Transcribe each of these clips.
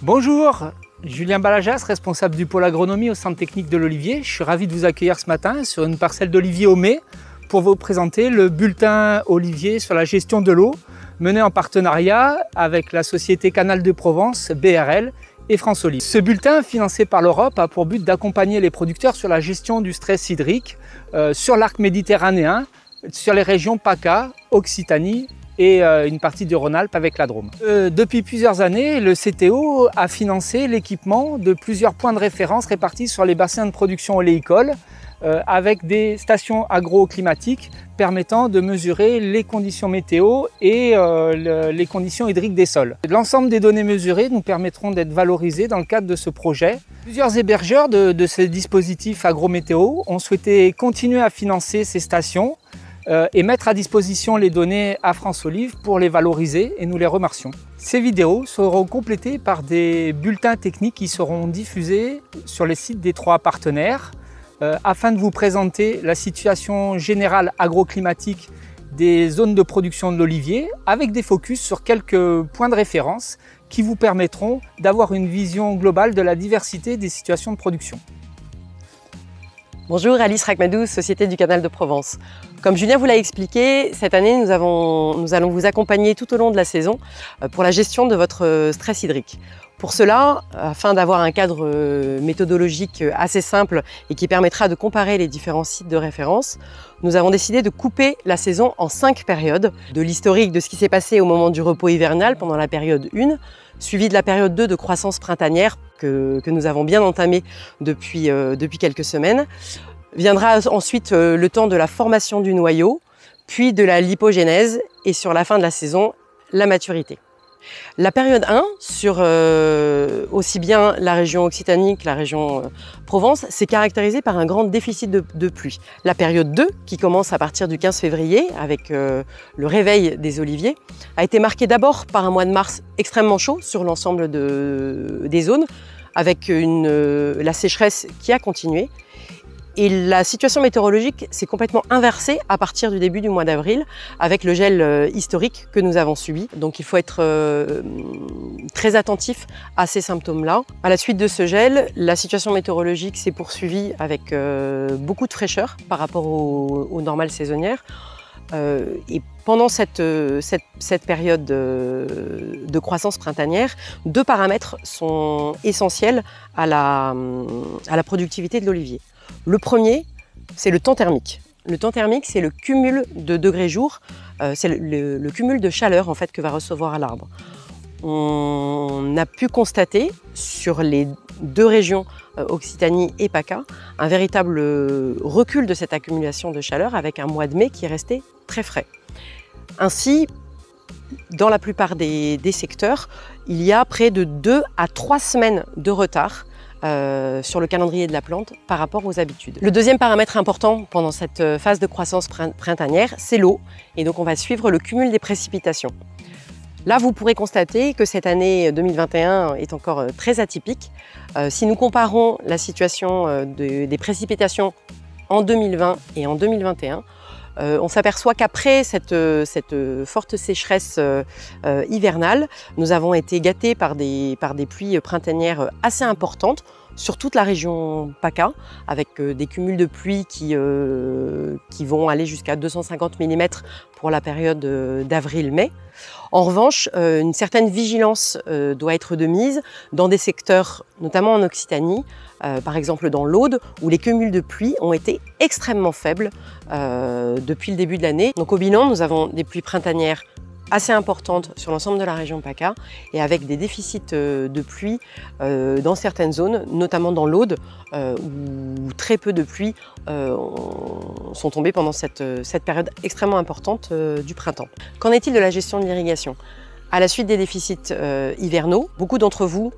Bonjour, Julien Balajas, responsable du pôle agronomie au Centre technique de l'Olivier. Je suis ravi de vous accueillir ce matin sur une parcelle d'olivier au Mai pour vous présenter le bulletin Olivier sur la gestion de l'eau mené en partenariat avec la société Canal de Provence, BRL et France Olive. Ce bulletin, financé par l'Europe, a pour but d'accompagner les producteurs sur la gestion du stress hydrique sur l'arc méditerranéen, sur les régions PACA, Occitanie et une partie du Rhône-Alpes avec la Drôme. Depuis plusieurs années, le CTO a financé l'équipement de plusieurs points de référence répartis sur les bassins de production oléicoles avec des stations agroclimatiques permettant de mesurer les conditions météo et les conditions hydriques des sols. L'ensemble des données mesurées nous permettront d'être valorisées dans le cadre de ce projet. Plusieurs hébergeurs de ces dispositifs agrométéo ont souhaité continuer à financer ces stations et mettre à disposition les données à France Olive pour les valoriser et nous les remercions. Ces vidéos seront complétées par des bulletins techniques qui seront diffusés sur les sites des 3 partenaires afin de vous présenter la situation générale agroclimatique des zones de production de l'olivier avec des focus sur quelques points de référence qui vous permettront d'avoir une vision globale de la diversité des situations de production. Bonjour, Alice Rachmadou, Société du Canal de Provence. Comme Julien vous l'a expliqué, cette année nous allons vous accompagner tout au long de la saison pour la gestion de votre stress hydrique. Pour cela, afin d'avoir un cadre méthodologique assez simple et qui permettra de comparer les différents sites de référence, nous avons décidé de couper la saison en 5 périodes, de l'historique de ce qui s'est passé au moment du repos hivernal pendant la période 1, suivi de la période 2 de croissance printanière que nous avons bien entamée depuis quelques semaines. Viendra ensuite le temps de la formation du noyau, puis de la lipogénèse et sur la fin de la saison, la maturité. La période 1, sur aussi bien la région Occitanie que la région Provence, s'est caractérisée par un grand déficit de pluie. La période 2, qui commence à partir du 15 février avec le réveil des oliviers, a été marquée d'abord par un mois de mars extrêmement chaud sur l'ensemble des zones, avec la sécheresse qui a continué. Et la situation météorologique s'est complètement inversée à partir du début du mois d'avril avec le gel historique que nous avons subi. Donc il faut être très attentif à ces symptômes-là. À la suite de ce gel, la situation météorologique s'est poursuivie avec beaucoup de fraîcheur par rapport aux normales saisonnières. Et pendant cette période de croissance printanière, 2 paramètres sont essentiels à la productivité de l'olivier. Le premier, c'est le temps thermique. Le temps thermique, c'est le cumul de degrés-jour, c'est le cumul de chaleur en fait, que va recevoir l'arbre. On a pu constater sur les 2 régions, Occitanie et PACA, un véritable recul de cette accumulation de chaleur avec un mois de mai qui est resté très frais. Ainsi, dans la plupart des secteurs, il y a près de 2 à 3 semaines de retard sur le calendrier de la plante par rapport aux habitudes. Le deuxième paramètre important pendant cette phase de croissance printanière, c'est l'eau. Et donc on va suivre le cumul des précipitations. Là, vous pourrez constater que cette année 2021 est encore très atypique. Si nous comparons la situation des précipitations en 2020 et en 2021, on s'aperçoit qu'après cette forte sécheresse hivernale, nous avons été gâtés par des pluies printanières assez importantes sur toute la région PACA, avec des cumuls de pluie qui vont aller jusqu'à 250 mm pour la période d'avril-mai. En revanche, une certaine vigilance doit être de mise dans des secteurs, notamment en Occitanie, par exemple dans l'Aude, où les cumuls de pluie ont été extrêmement faibles depuis le début de l'année. Donc au bilan, nous avons des pluies printanières assez importantes sur l'ensemble de la région PACA et avec des déficits de pluie dans certaines zones, notamment dans l'Aude, où très peu de pluies sont tombées pendant cette période extrêmement importante du printemps. Qu'en est-il de la gestion de l'irrigation? À la suite des déficits hivernaux, beaucoup d'entre vous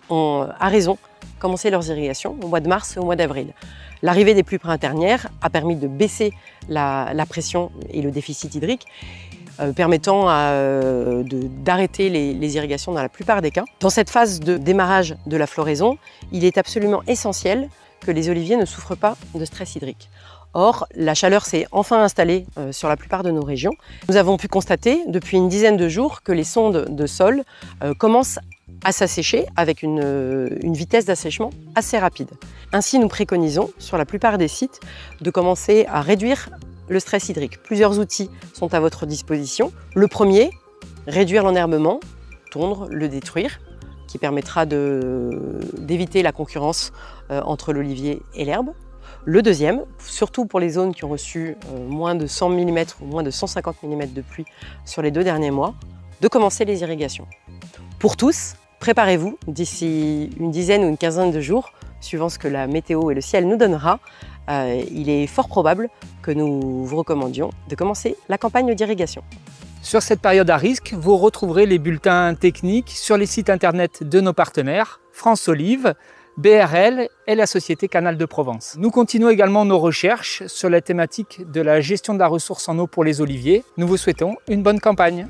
ont, à raison, commencé leurs irrigations au mois de mars et au mois d'avril. L'arrivée des pluies printanières a permis de baisser la pression et le déficit hydrique, permettant d'arrêter les irrigations dans la plupart des cas. Dans cette phase de démarrage de la floraison, il est absolument essentiel que les oliviers ne souffrent pas de stress hydrique. Or, la chaleur s'est enfin installée sur la plupart de nos régions. Nous avons pu constater depuis une dizaine de jours que les sondes de sol commencent à s'assécher avec une vitesse d'assèchement assez rapide. Ainsi, nous préconisons sur la plupart des sites de commencer à réduire le stress hydrique. Plusieurs outils sont à votre disposition. Le premier, réduire l'enherbement, tondre, le détruire, qui permettra d'éviter la concurrence entre l'olivier et l'herbe. Le deuxième, surtout pour les zones qui ont reçu moins de 100 mm ou moins de 150 mm de pluie sur les 2 derniers mois, de commencer les irrigations. Pour tous, préparez-vous d'ici une dizaine ou une quinzaine de jours, suivant ce que la météo et le ciel nous donnera. Il est fort probable que nous vous recommandions de commencer la campagne d'irrigation. Sur cette période à risque, vous retrouverez les bulletins techniques sur les sites internet de nos partenaires, France Olive, BRL et la société Canal de Provence. Nous continuons également nos recherches sur la thématique de la gestion de la ressource en eau pour les oliviers. Nous vous souhaitons une bonne campagne.